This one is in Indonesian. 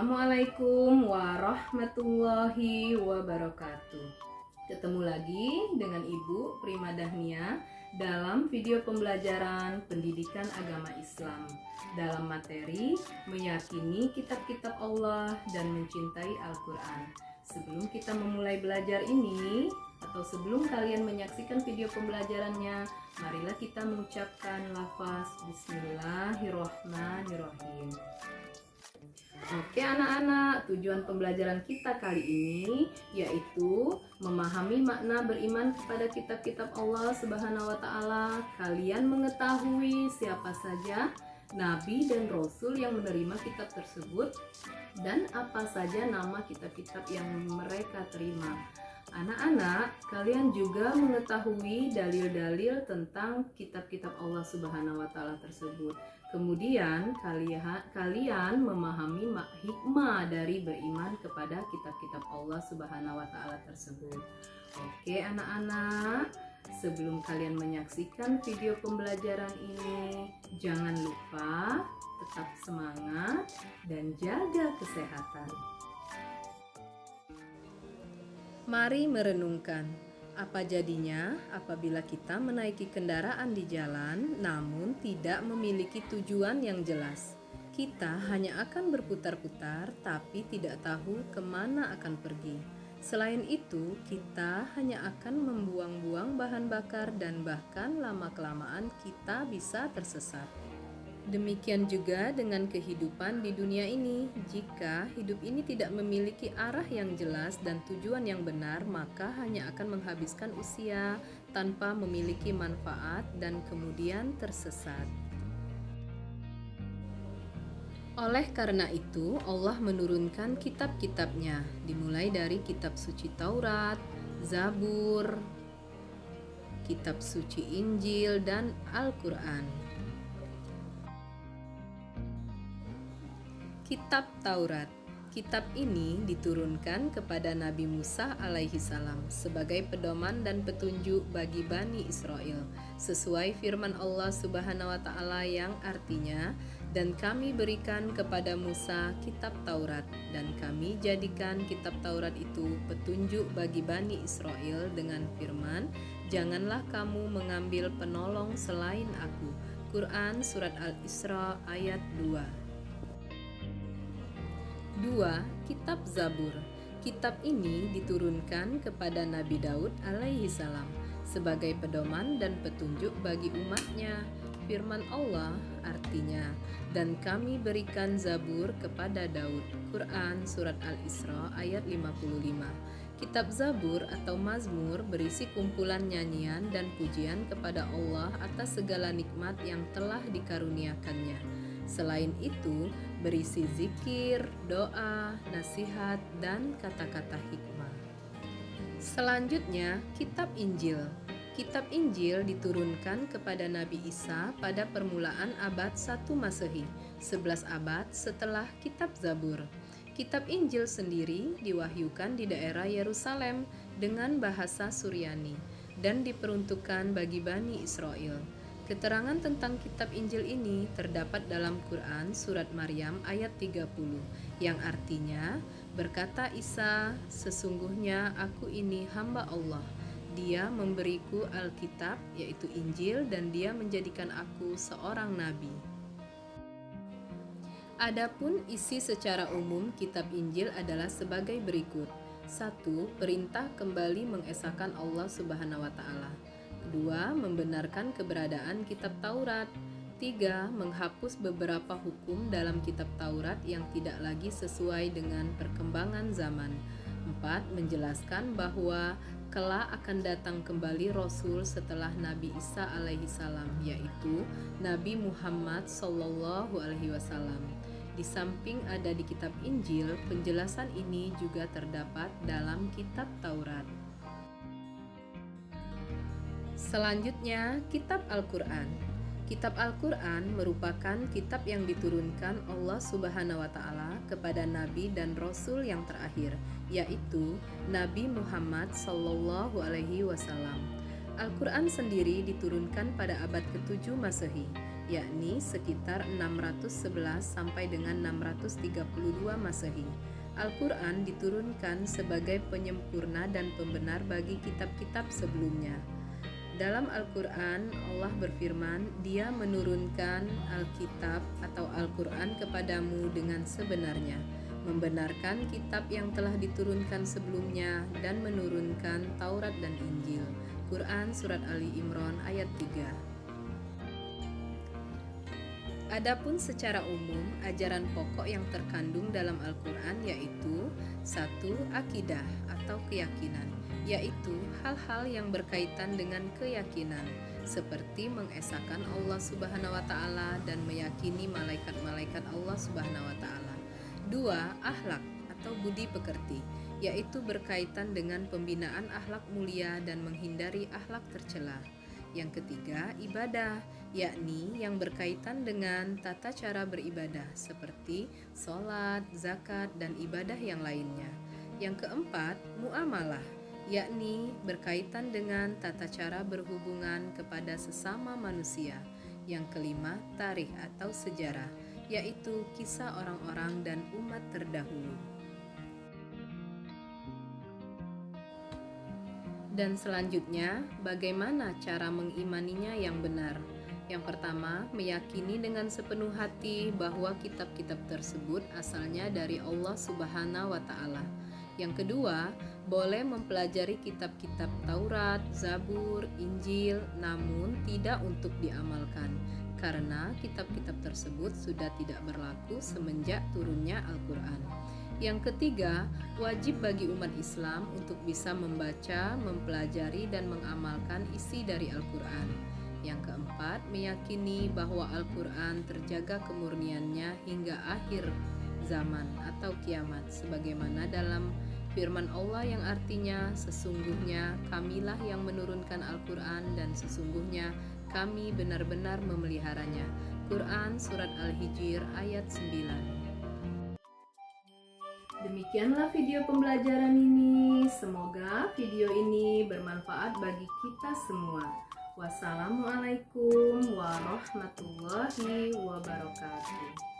Assalamualaikum warahmatullahi wabarakatuh. Ketemu lagi dengan Ibu Prima Dahnia dalam video pembelajaran pendidikan agama Islam dalam materi meyakini kitab-kitab Allah dan mencintai Al-Quran. Sebelum kita memulai belajar ini atau sebelum kalian menyaksikan video pembelajarannya, marilah kita mengucapkan lafaz Bismillahirrohmanirrohim. Oke anak-anak, tujuan pembelajaran kita kali ini yaitu memahami makna beriman kepada kitab-kitab Allah Subhanahu wa Ta'ala. Kalian mengetahui siapa saja nabi dan rasul yang menerima kitab tersebut dan apa saja nama kitab-kitab yang mereka terima. Anak-anak, kalian juga mengetahui dalil-dalil tentang kitab-kitab Allah Subhanahu wa Ta'ala tersebut. Kemudian kalian memahami hikmah dari beriman kepada kitab-kitab Allah Subhanahu wa Ta'ala tersebut. Oke anak-anak, sebelum kalian menyaksikan video pembelajaran ini, jangan lupa tetap semangat dan jaga kesehatan. Mari merenungkan, apa jadinya apabila kita menaiki kendaraan di jalan namun tidak memiliki tujuan yang jelas. Kita hanya akan berputar-putar tapi tidak tahu kemana akan pergi. Selain itu, kita hanya akan membuang-buang bahan bakar dan bahkan lama-kelamaan kita bisa tersesat. Demikian juga dengan kehidupan di dunia ini. Jika hidup ini tidak memiliki arah yang jelas dan tujuan yang benar, maka hanya akan menghabiskan usia tanpa memiliki manfaat dan kemudian tersesat. Oleh karena itu, Allah menurunkan kitab-kitabnya, dimulai dari kitab suci Taurat, Zabur, kitab suci Injil, dan Al-Quran. Kitab Taurat. Kitab ini diturunkan kepada Nabi Musa alaihi salam sebagai pedoman dan petunjuk bagi Bani Israel, sesuai firman Allah Subhanahu wa Ta'ala yang artinya, dan kami berikan kepada Musa kitab Taurat, dan kami jadikan kitab Taurat itu petunjuk bagi Bani Israel dengan firman, janganlah kamu mengambil penolong selain aku. Quran Surat Al-Isra ayat 2. 2. Kitab Zabur. Kitab ini diturunkan kepada Nabi Daud alaihi salam sebagai pedoman dan petunjuk bagi umatnya. Firman Allah artinya, dan kami berikan Zabur kepada Daud. Quran Surat Al-Isra ayat 55. Kitab Zabur atau Mazmur berisi kumpulan nyanyian dan pujian kepada Allah atas segala nikmat yang telah dikaruniakannya. Selain itu, berisi zikir, doa, nasihat, dan kata-kata hikmah. Selanjutnya, Kitab Injil. Kitab Injil diturunkan kepada Nabi Isa pada permulaan abad 1 Masehi, 11 abad setelah Kitab Zabur. Kitab Injil sendiri diwahyukan di daerah Yerusalem dengan bahasa Suryani dan diperuntukkan bagi Bani Israel. Keterangan tentang kitab Injil ini terdapat dalam Quran Surat Maryam ayat 30 yang artinya, berkata Isa, sesungguhnya aku ini hamba Allah. Dia memberiku Alkitab yaitu Injil dan dia menjadikan aku seorang nabi. Adapun isi secara umum kitab Injil adalah sebagai berikut. 1. Perintah kembali mengesahkan Allah Subhanahu wa Ta'ala. 2. Membenarkan keberadaan kitab Taurat. 3. Menghapus beberapa hukum dalam kitab Taurat yang tidak lagi sesuai dengan perkembangan zaman. 4. Menjelaskan bahwa kelak akan datang kembali Rasul setelah Nabi Isa alaihi salam, yaitu Nabi Muhammad sallallahu alaihi wasallam. Di samping ada di kitab Injil, penjelasan ini juga terdapat dalam kitab Taurat. Selanjutnya, Kitab Al-Quran. Kitab Al-Quran merupakan kitab yang diturunkan Allah Subhanahu wa Ta'ala kepada Nabi dan Rasul yang terakhir, yaitu Nabi Muhammad Sallallahu Alaihi Wasallam. Al-Quran sendiri diturunkan pada abad ke-7 Masehi. yakni sekitar 611 sampai dengan 632 Masehi. Al-Quran diturunkan sebagai penyempurna dan pembenar bagi kitab-kitab sebelumnya. Dalam Al-Quran, Allah berfirman, Dia menurunkan Alkitab atau Al-Quran kepadamu dengan sebenarnya, membenarkan kitab yang telah diturunkan sebelumnya, dan menurunkan Taurat dan Injil. Quran Surat Ali Imran ayat 3. Adapun secara umum, ajaran pokok yang terkandung dalam Al-Quran yaitu 1. Akidah atau keyakinan, yaitu hal-hal yang berkaitan dengan keyakinan, seperti mengesahkan Allah Subhanahu wa Ta'ala dan meyakini malaikat-malaikat Allah Subhanahu wa Ta'ala. 2. Akhlak atau budi pekerti, yaitu berkaitan dengan pembinaan akhlak mulia dan menghindari akhlak tercela. Yang ketiga, ibadah, yakni yang berkaitan dengan tata cara beribadah seperti sholat, zakat, dan ibadah yang lainnya. Yang keempat, muamalah, yakni berkaitan dengan tata cara berhubungan kepada sesama manusia. Yang kelima, tarikh atau sejarah, yaitu kisah orang-orang dan umat terdahulu. Dan selanjutnya, bagaimana cara mengimaninya yang benar? Yang pertama, meyakini dengan sepenuh hati bahwa kitab-kitab tersebut asalnya dari Allah Subhanahu wa Ta'ala. Yang kedua, boleh mempelajari kitab-kitab Taurat, Zabur, Injil, namun tidak untuk diamalkan, karena kitab-kitab tersebut sudah tidak berlaku semenjak turunnya Al-Quran. Yang ketiga, wajib bagi umat Islam untuk bisa membaca, mempelajari, dan mengamalkan isi dari Al-Quran. Yang keempat, meyakini bahwa Al-Quran terjaga kemurniannya hingga akhir zaman atau kiamat, sebagaimana dalam firman Allah yang artinya, sesungguhnya kamilah yang menurunkan Al-Quran dan sesungguhnya kami benar-benar memeliharanya. Quran Surat Al-Hijr ayat 9. Demikianlah video pembelajaran ini. Semoga video ini bermanfaat bagi kita semua. Wassalamualaikum warahmatullahi wabarakatuh.